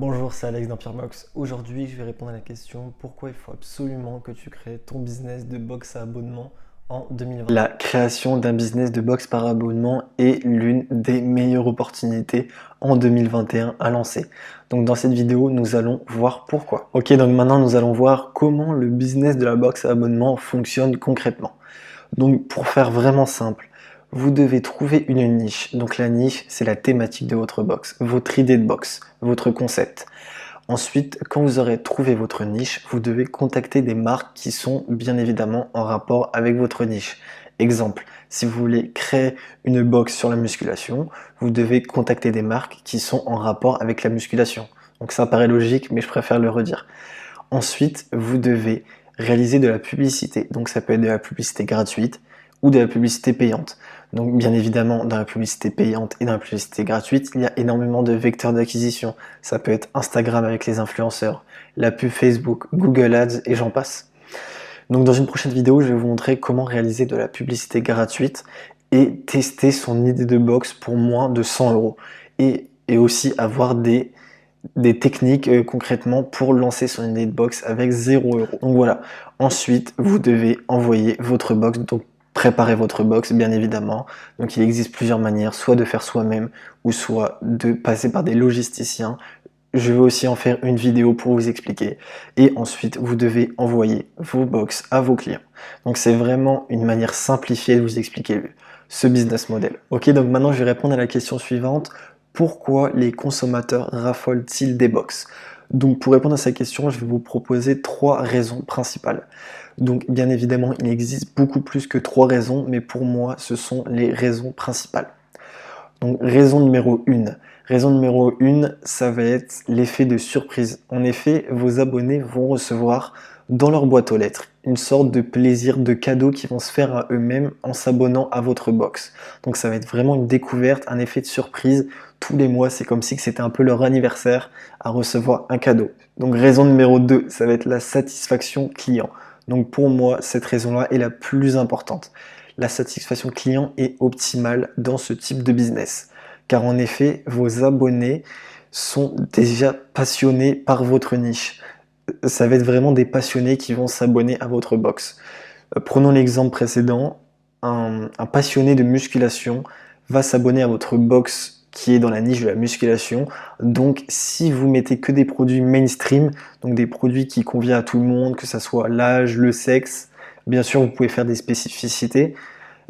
Bonjour, c'est Alex d'Empirebox. Aujourd'hui, je vais répondre à la question pourquoi il faut absolument que tu crées ton business de box à abonnement en 2020. La création d'un business de box par abonnement est l'une des meilleures opportunités en 2021 à lancer. Donc dans cette vidéo, nous allons voir pourquoi. Ok, donc maintenant nous allons voir comment le business de la box à abonnement fonctionne concrètement. Donc pour faire vraiment simple, vous devez trouver une niche. Donc la niche, c'est la thématique de votre box, votre idée de box, votre concept. Ensuite, quand vous aurez trouvé votre niche, vous devez contacter des marques qui sont bien évidemment en rapport avec votre niche. Exemple, si vous voulez créer une box sur la musculation, vous devez contacter des marques qui sont en rapport avec la musculation. Donc ça paraît logique, mais je préfère le redire. Ensuite, vous devez réaliser de la publicité. Donc ça peut être de la publicité gratuite ou de la publicité payante. Donc bien évidemment, dans la publicité payante et dans la publicité gratuite, il y a énormément de vecteurs d'acquisition. Ça peut être Instagram avec les influenceurs, la pub Facebook, Google Ads et j'en passe. Donc dans une prochaine vidéo, je vais vous montrer comment réaliser de la publicité gratuite et tester son idée de box pour moins de 100 euros. Et aussi avoir des techniques concrètement pour lancer son idée de box avec 0 euros. Donc voilà. Ensuite, vous devez envoyer votre box. Donc préparer votre box, bien évidemment. Donc il existe plusieurs manières, soit de faire soi-même ou soit de passer par des logisticiens. Je vais aussi en faire une vidéo pour vous expliquer. Et ensuite, vous devez envoyer vos box à vos clients. Donc c'est vraiment une manière simplifiée de vous expliquer ce business model. Ok, donc maintenant je vais répondre à la question suivante. Pourquoi les consommateurs raffolent-ils des box? Donc pour répondre à cette question, je vais vous proposer 3 raisons principales. Donc bien évidemment, il existe beaucoup plus que 3 raisons, mais pour moi, ce sont les raisons principales. Donc raison numéro 1. Raison numéro 1, ça va être l'effet de surprise. En effet, vos abonnés vont recevoir dans leur boîte aux lettres une sorte de plaisir, de cadeau qu'ils vont se faire à eux-mêmes en s'abonnant à votre box. Donc ça va être vraiment une découverte, un effet de surprise. Tous les mois, c'est comme si c'était un peu leur anniversaire à recevoir un cadeau. Donc raison numéro 2, ça va être la satisfaction client. Donc pour moi, cette raison-là est la plus importante. La satisfaction client est optimale dans ce type de business. Car en effet, vos abonnés sont déjà passionnés par votre niche. Ça va être vraiment des passionnés qui vont s'abonner à votre box. Prenons l'exemple précédent. Un passionné de musculation va s'abonner à votre box qui est dans la niche de la musculation. Donc si vous mettez que des produits mainstream, donc des produits qui conviennent à tout le monde, que ce soit l'âge, le sexe, bien sûr vous pouvez faire des spécificités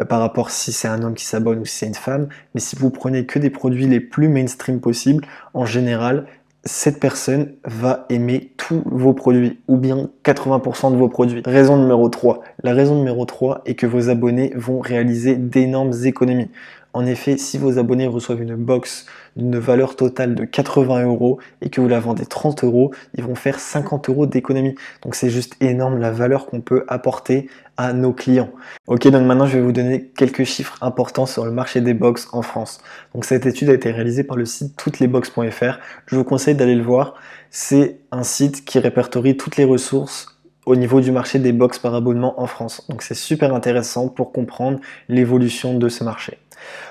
par rapport si c'est un homme qui s'abonne ou si c'est une femme, mais si vous prenez que des produits les plus mainstream possibles, en général, cette personne va aimer tous vos produits, ou bien 80% de vos produits. Raison numéro 3. La raison numéro 3 est que vos abonnés vont réaliser d'énormes économies. En effet, si vos abonnés reçoivent une box d'une valeur totale de 80 euros et que vous la vendez 30 euros, ils vont faire 50 euros d'économie. Donc c'est juste énorme la valeur qu'on peut apporter à nos clients. Ok, donc maintenant je vais vous donner quelques chiffres importants sur le marché des box en France. Donc cette étude a été réalisée par le site touteslesbox.fr. Je vous conseille d'aller le voir. C'est un site qui répertorie toutes les ressources au niveau du marché des box par abonnement en France. Donc c'est super intéressant pour comprendre l'évolution de ce marché.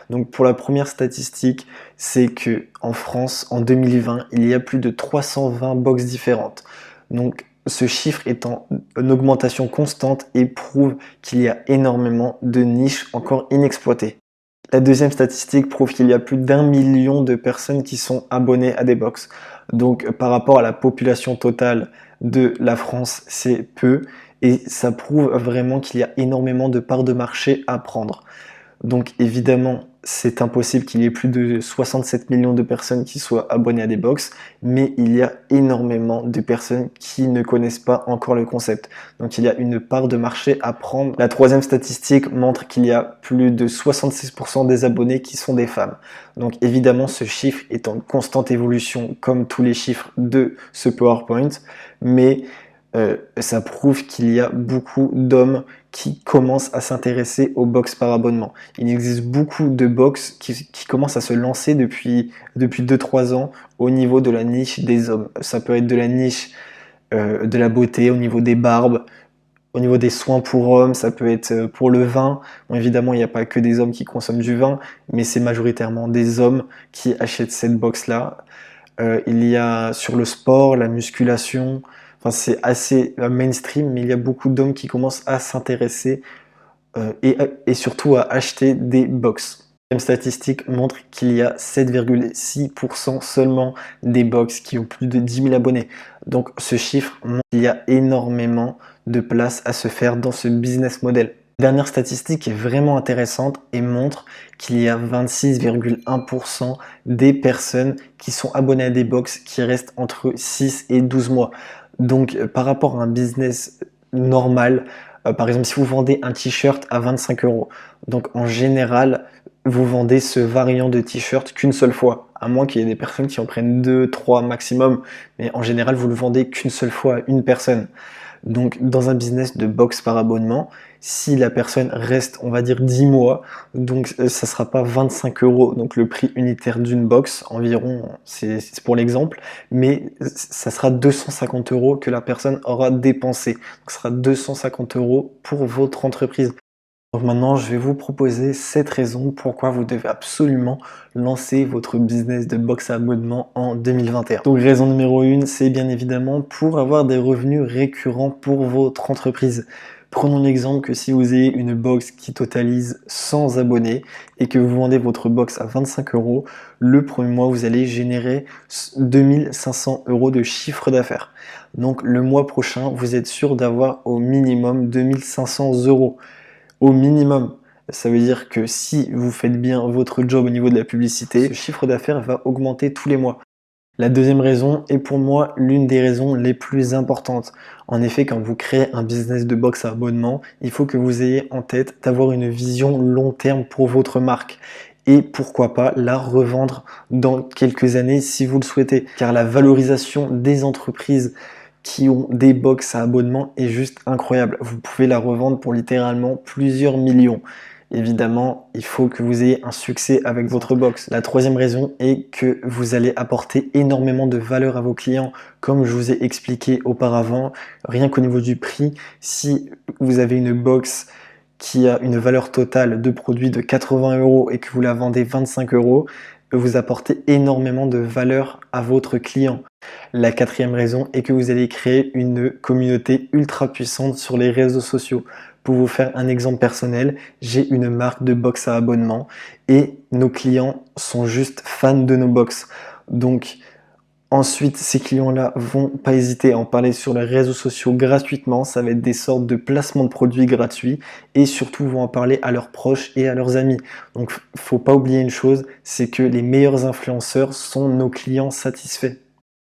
Donc pour la première statistique, c'est que en France, en 2020, il y a plus de 320 box différentes. Donc ce chiffre est en augmentation constante et prouve qu'il y a énormément de niches encore inexploitées. La deuxième statistique prouve qu'il y a plus d'1 million de personnes qui sont abonnées à des box. Donc par rapport à la population totale de la France, c'est peu et ça prouve vraiment qu'il y a énormément de parts de marché à prendre. Donc évidemment, c'est impossible qu'il y ait plus de 67 millions de personnes qui soient abonnées à des box, mais il y a énormément de personnes qui ne connaissent pas encore le concept. Donc il y a une part de marché à prendre. La troisième statistique montre qu'il y a plus de 66% des abonnés qui sont des femmes. Donc évidemment, ce chiffre est en constante évolution comme tous les chiffres de ce PowerPoint, mais ça prouve qu'il y a beaucoup d'hommes qui commencent à s'intéresser aux box par abonnement. Il existe beaucoup de box qui commencent à se lancer depuis 2-3 ans au niveau de la niche des hommes. Ça peut être de la niche de la beauté, au niveau des barbes, au niveau des soins pour hommes, ça peut être pour le vin. Bon, évidemment, il n'y a pas que des hommes qui consomment du vin, mais c'est majoritairement des hommes qui achètent cette box-là. il y a sur le sport, la musculation, enfin c'est assez mainstream, mais il y a beaucoup d'hommes qui commencent à s'intéresser et surtout à acheter des box. Une statistique montre qu'il y a 7,6% seulement des box qui ont plus de 10 000 abonnés. Donc ce chiffre montre qu'il y a énormément de place à se faire dans ce business model. La dernière statistique est vraiment intéressante et montre qu'il y a 26,1% des personnes qui sont abonnées à des box qui restent entre 6 et 12 mois. Donc par rapport à un business normal, par exemple si vous vendez un t-shirt à 25 euros, donc en général vous vendez ce variant de t-shirt qu'une seule fois, à moins qu'il y ait des personnes qui en prennent 2, 3 maximum, mais en général vous le vendez qu'une seule fois à une personne. Donc dans un business de box par abonnement, si la personne reste, on va dire 10 mois, donc ça sera pas 25 euros, donc le prix unitaire d'une box environ, c'est pour l'exemple, mais ça sera 250 euros que la personne aura dépensé. Donc ce sera 250 euros pour votre entreprise. Donc maintenant, je vais vous proposer 7 raisons pourquoi vous devez absolument lancer votre business de box à abonnement en 2021. Donc raison numéro 1, c'est bien évidemment pour avoir des revenus récurrents pour votre entreprise. Prenons l'exemple que si vous avez une box qui totalise 100 abonnés et que vous vendez votre box à 25 euros, le premier mois, vous allez générer 2500 euros de chiffre d'affaires. Donc le mois prochain, vous êtes sûr d'avoir au minimum 2500 euros. Au minimum. Ça veut dire que si vous faites bien votre job au niveau de la publicité, ce chiffre d'affaires va augmenter tous les mois. La deuxième raison est pour moi l'une des raisons les plus importantes. En effet, quand vous créez un business de box à abonnement, il faut que vous ayez en tête d'avoir une vision long terme pour votre marque. Et pourquoi pas la revendre dans quelques années si vous le souhaitez. Car la valorisation des entreprises qui ont des box à abonnement est juste incroyable. Vous pouvez la revendre pour littéralement plusieurs millions. Évidemment, il faut que vous ayez un succès avec votre box. La troisième raison est que vous allez apporter énormément de valeur à vos clients. Comme je vous ai expliqué auparavant, rien qu'au niveau du prix, si vous avez une box qui a une valeur totale de produit de 80 euros et que vous la vendez 25 euros, vous apportez énormément de valeur à votre client. La quatrième raison est que vous allez créer une communauté ultra puissante sur les réseaux sociaux. Pour vous faire un exemple personnel, j'ai une marque de box à abonnement et nos clients sont juste fans de nos box. Donc ensuite, ces clients-là vont pas hésiter à en parler sur les réseaux sociaux gratuitement. Ça va être des sortes de placements de produits gratuits et surtout vont en parler à leurs proches et à leurs amis. Donc faut pas oublier une chose, c'est que les meilleurs influenceurs sont nos clients satisfaits.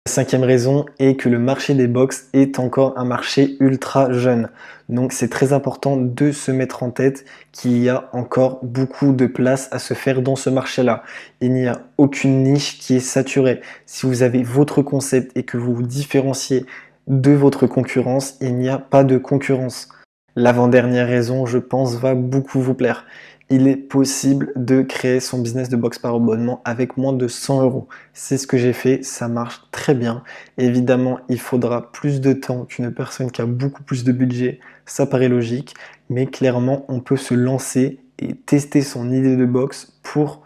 La cinquième raison est que le marché des box est encore un marché ultra jeune. Donc c'est très important de se mettre en tête qu'il y a encore beaucoup de place à se faire dans ce marché-là. Il n'y a aucune niche qui est saturée. Si vous avez votre concept et que vous vous différenciez de votre concurrence, il n'y a pas de concurrence. L'avant-dernière raison, je pense, va beaucoup vous plaire. Il est possible de créer son business de box par abonnement avec moins de 100 euros. C'est ce que j'ai fait, ça marche très bien. Évidemment, il faudra plus de temps qu'une personne qui a beaucoup plus de budget, ça paraît logique, mais clairement, on peut se lancer et tester son idée de box pour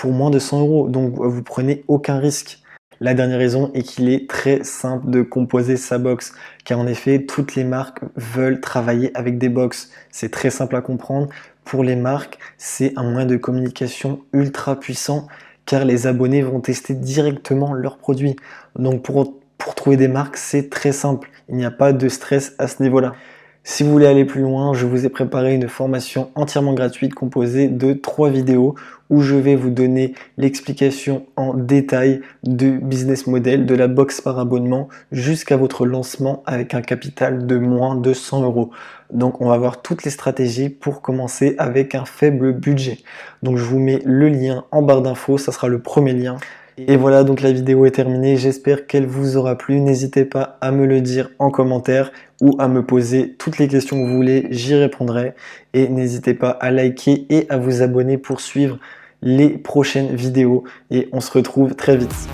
moins de 100 euros. Donc, vous prenez aucun risque. La dernière raison est qu'il est très simple de composer sa box, car en effet, toutes les marques veulent travailler avec des box. C'est très simple à comprendre. Pour les marques, c'est un moyen de communication ultra puissant, car les abonnés vont tester directement leurs produits. Donc pour trouver des marques, c'est très simple. Il n'y a pas de stress à ce niveau-là. Si vous voulez aller plus loin, je vous ai préparé une formation entièrement gratuite composée de 3 vidéos où je vais vous donner l'explication en détail du business model de la box par abonnement jusqu'à votre lancement avec un capital de moins de 100 euros. Donc on va voir toutes les stratégies pour commencer avec un faible budget. Donc je vous mets le lien en barre d'infos, ça sera le premier lien. Et voilà, donc la vidéo est terminée, j'espère qu'elle vous aura plu. N'hésitez pas à me le dire en commentaire ou à me poser toutes les questions que vous voulez, j'y répondrai. Et n'hésitez pas à liker et à vous abonner pour suivre les prochaines vidéos. Et on se retrouve très vite.